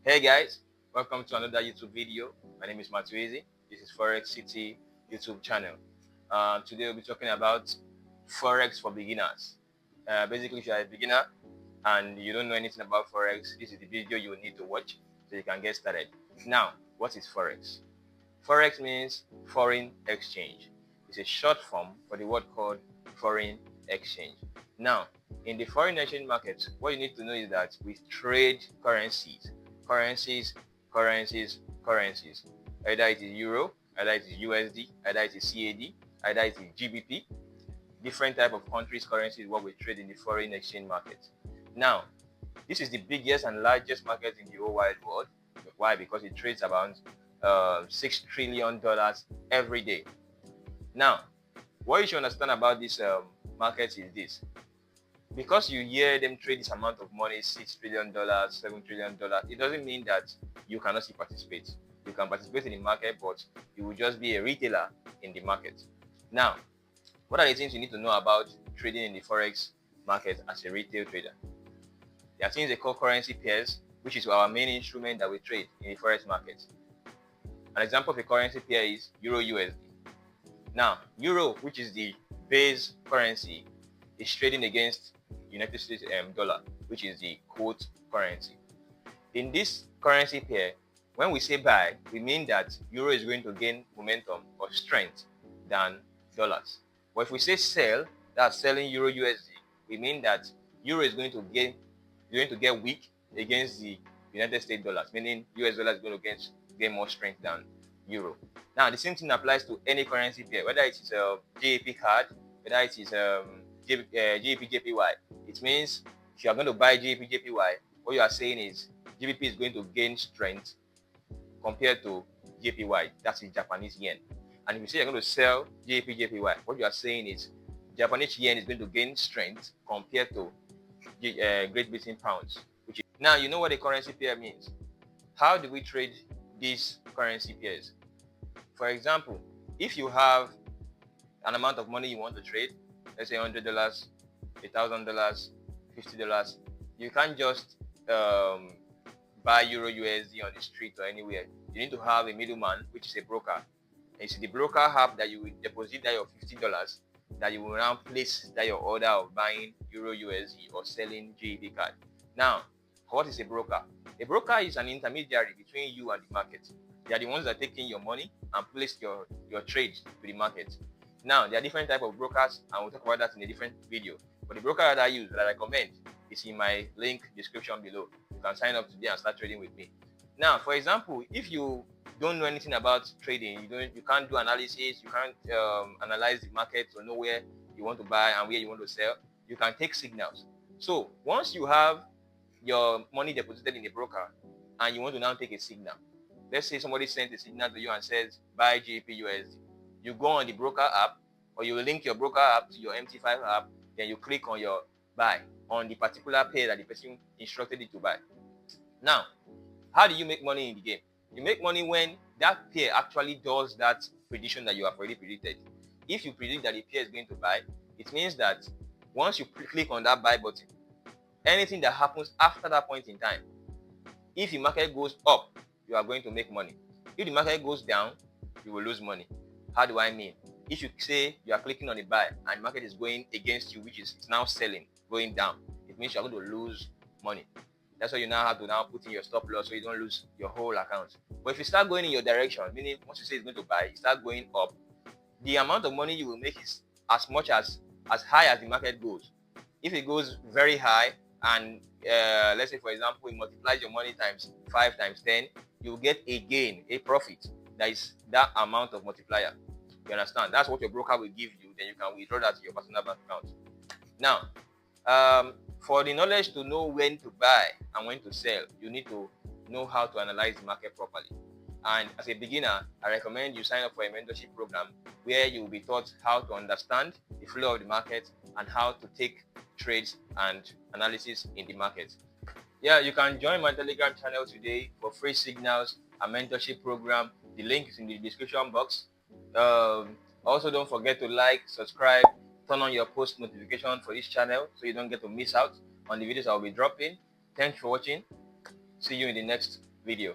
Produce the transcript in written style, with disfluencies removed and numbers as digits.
Hey guys, welcome to another YouTube video. My name is Matuizi. This is Forex City YouTube channel. Today we'll be talking about Forex for beginners. Basically, if you are a beginner and you don't know anything about Forex, this is the video you will need to watch so you can get started. Now, what is Forex? Forex means foreign exchange. It's a short form for the word called foreign exchange. Now, in the foreign exchange market, what you need to know is that we trade currencies, currencies. Either it is euro, either it is USD, either it is CAD, either it is GBP. Different type of countries' currency is what we trade in the foreign exchange market. Now, this is the biggest and largest market in the whole wide world. Why? Because it trades about $6 trillion every day. Now, what you should understand about this market is this. Because you hear them trade this amount of money, $6 trillion, $7 trillion, it doesn't mean that you cannot still participate. You can participate in the market, but you will just be a retailer in the market. Now, what are the things you need to know about trading in the Forex market as a retail trader? There are things they call currency pairs, which is our main instrument that we trade in the Forex market. An example of a currency pair is Euro USD. Now, Euro, which is the base currency, is trading against United States dollar, which is the quote currency. In this currency pair, when we say buy, we mean that Euro is going to gain momentum or strength than dollars. But if we say sell, that's selling Euro USD, we mean that Euro is going to get weak against the United States dollars, meaning US dollar is going to gain more strength than Euro. Now, the same thing applies to any currency pair, whether it is a GAP card, whether it is GBP JPY. It means if you are going to buy GBP JPY, what you are saying is GBP is going to gain strength compared to JPY, that's the Japanese yen. And if you say you're going to sell GBP JPY, what you are saying is Japanese yen is going to gain strength compared to Great Britain pounds. Now, you know what a currency pair means. How do we trade these currency pairs? For example, if you have an amount of money you want to trade, let's say $100, $1,000, $50, you can't just buy Euro USD on the street or anywhere. You need to have a middleman, which is a broker. And it's the broker app that you will deposit that your $50 that you will now place that your order of buying Euro USD or selling GEP card. Now, what is a broker? A broker is an intermediary between you and the market. They are the ones that are taking your money and place your trade to the market. Now, there are different types of brokers, and we'll talk about that in a different video. But the broker that I use, that I recommend, is in my link description below. You can sign up today and start trading with me. Now, for example, if you don't know anything about trading, you can't do analysis, you can't analyze the market to know where you want to buy and where you want to sell, you can take signals. So once you have your money deposited in a broker and you want to now take a signal, let's say somebody sent a signal to you and says buy GBP USD. You go on the broker app, or you link your broker app to your MT5 app, then you click on your buy on the particular pair that the person instructed you to buy. Now, how do you make money in the game? You make money when that pair actually does that prediction that you have already predicted. If you predict that the pair is going to buy, it means that once you click on that buy button, anything that happens after that point in time, if the market goes up, you are going to make money. If the market goes down, you will lose money. How do I mean? If you say you are clicking on the buy and the market is going against you, which is now selling, going down, it means you are going to lose money. That's why you now have to put in your stop loss so you don't lose your whole account. But if you start going in your direction, meaning once you say it's going to buy, you start going up, the amount of money you will make is as high as the market goes. If it goes very high and let's say, for example, it multiplies your money times 5 times 10, you will get a gain, a profit that is that amount of multiplier. You understand? That's what your broker will give you. Then you can withdraw that to your personal bank account. Now, for the knowledge to know when to buy and when to sell, you need to know how to analyze the market properly. And as a beginner, I recommend you sign up for a mentorship program where you will be taught how to understand the flow of the market and how to take trades and analysis in the market. Yeah, you can join my Telegram channel today for free signals and mentorship program. The link is in the description box. Also, don't forget to like, subscribe, turn on your post notification for this channel so you don't get to miss out on the videos I'll be dropping. Thanks for watching. See you in the next video.